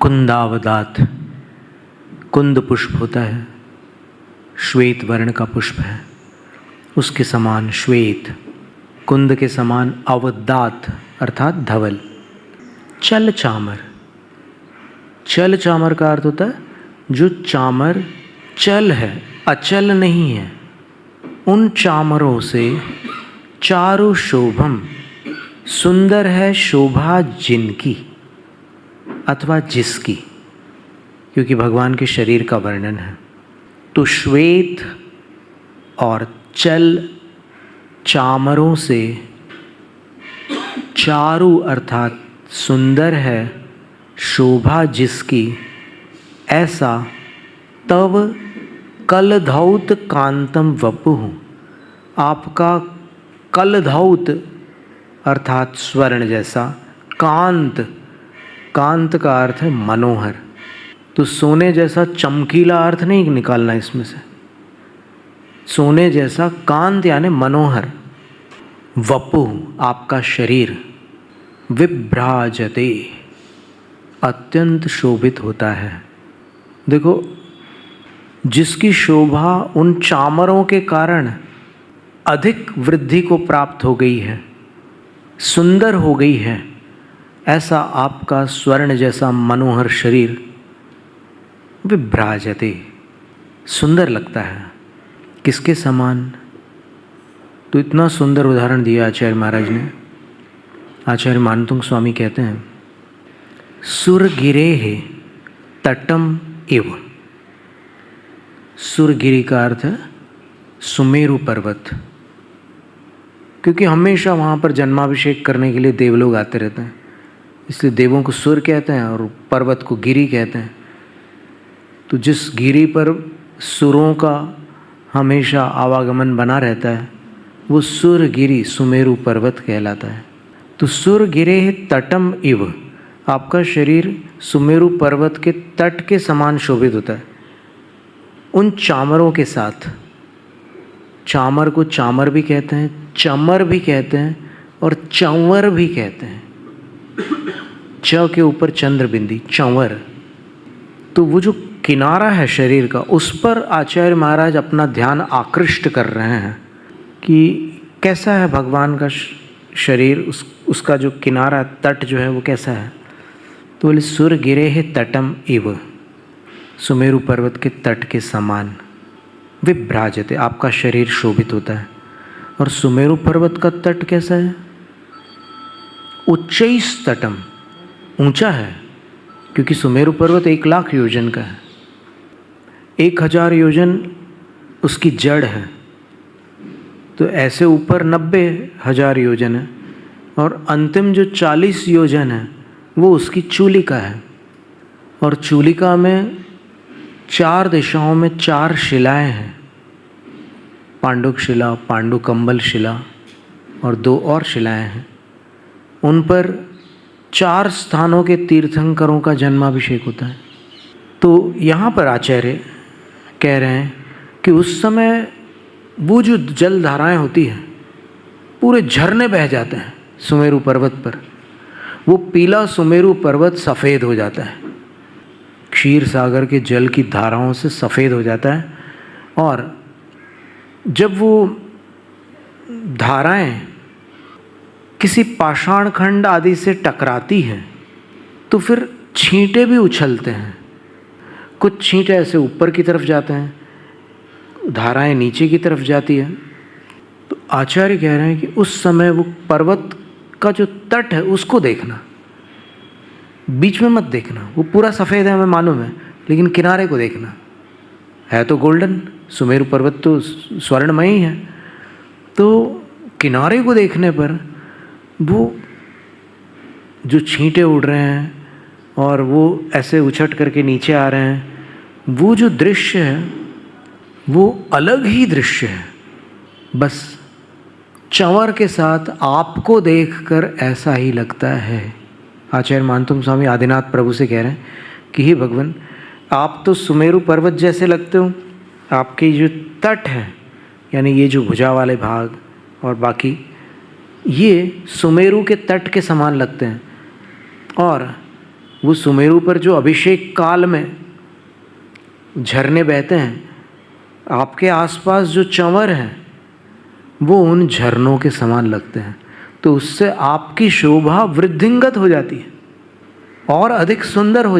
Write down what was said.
कुंदावदात, कुंद पुष्प होता है, श्वेत वर्ण का पुष्प है, उसके समान श्वेत, कुंद के समान अवदात अर्थात धवल। चल चामर, चल चामर का अर्थ होता है जो चामर चल है, अचल नहीं है। उन चामरों से चारु शोभम, सुंदर है शोभा जिनकी अथवा जिसकी, क्योंकि भगवान के शरीर का वर्णन है। तो श्वेत और चल चामरों से चारु अर्थात सुंदर है शोभा जिसकी, ऐसा तव कलधौत कांतम वपुः, आपका कलधौत अर्थात स्वर्ण जैसा, कांत, कांत का अर्थ है मनोहर। तो सोने जैसा चमकीला अर्थ नहीं निकालना इसमें से, सोने जैसा कांत यानी मनोहर। वपुः आपका शरीर, विभ्राजते अत्यंत शोभित होता है। देखो, जिसकी शोभा उन चामरों के कारण अधिक वृद्धि को प्राप्त हो गई है, सुंदर हो गई है, ऐसा आपका स्वर्ण जैसा मनोहर शरीर विभ्राजते सुंदर लगता है। किसके समान? तो इतना सुंदर उदाहरण दिया आचार्य महाराज ने। आचार्य मानतुंग स्वामी कहते हैं, सुरगिरेः तटम इव। सुरगिरी का अर्थ है सुमेरु पर्वत, क्योंकि हमेशा वहाँ पर जन्माभिषेक करने के लिए देव लोग आते रहते हैं, इसलिए देवों को सुर कहते हैं और पर्वत को गिरी कहते हैं। तो जिस गिरी पर सुरों का हमेशा आवागमन बना रहता है वो सुरगिरी सुमेरु पर्वत कहलाता है। तो सुरगिरेः तटम इव, आपका शरीर सुमेरु पर्वत के तट के समान शोभित होता है उन चामरों के साथ। चामर को चामर भी कहते हैं, चमर भी कहते हैं और चंवर भी कहते हैं। च के ऊपर चंद्र बिंदी, चंवर। तो वो जो किनारा है शरीर का, उस पर आचार्य महाराज अपना ध्यान आकृष्ट कर रहे हैं कि कैसा है भगवान का शरीर, उसका जो किनारा तट जो है वो कैसा है। तो बोले सुरगिरेः तटम इव, सुमेरु पर्वत के तट के समान। विभ्राजते, आपका शरीर शोभित होता है। और सुमेरु पर्वत का तट कैसा है? उच्चैस्तटम, ऊंचा है, क्योंकि सुमेरु पर्वत 1,00,000 योजन का है। 1,000 योजन उसकी जड़ है, तो ऐसे ऊपर 90,000 योजन है, और अंतिम जो 40 योजन है वो उसकी चूलिका है। और चूलिका में 4 दिशाओं में 4 शिलाएं हैं, पांडुक शिला, पांडुकंबल शिला और 2 और शिलाएं हैं। उन पर 4 स्थानों के तीर्थंकरों का जन्माभिषेक होता है। तो यहाँ पर आचार्य कह रहे हैं कि उस समय वो जो जल धाराएं होती हैं, पूरे झरने बह जाते हैं सुमेरु पर्वत पर। वो पीला सुमेरु पर्वत सफ़ेद हो जाता है, क्षीर सागर के जल की धाराओं से सफ़ेद हो जाता है। और जब वो धाराएं किसी पाषाण खंड आदि से टकराती हैं तो फिर छींटे भी उछलते हैं। कुछ छींटे ऐसे ऊपर की तरफ जाते हैं, धाराएं नीचे की तरफ जाती है। तो आचार्य कह रहे हैं कि उस समय वो पर्वत का जो तट है उसको देखना, बीच में मत देखना। वो पूरा सफ़ेद है हमें मालूम है, लेकिन किनारे को देखना। है तो गोल्डन, सुमेरु पर्वत तो स्वर्णमय ही है। तो किनारे को देखने पर वो जो छींटे उड़ रहे हैं और वो ऐसे उछट करके नीचे आ रहे हैं, वो जो दृश्य है वो अलग ही दृश्य है। बस चंवर के साथ आपको देखकर ऐसा ही लगता है। आचार्य मानतुंग स्वामी आदिनाथ प्रभु से कह रहे हैं कि हे भगवान, आप तो सुमेरु पर्वत जैसे लगते हो, आपके जो तट है यानी ये जो भुजा वाले भाग और बाकी ये सुमेरु के तट के समान लगते हैं। और वो सुमेरु पर जो अभिषेक काल में झरने बहते हैं, आपके आसपास जो चंवर हैं वो उन झरनों के समान लगते हैं। तो उससे आपकी शोभा वृद्धिंगत हो जाती है और अधिक सुंदर हो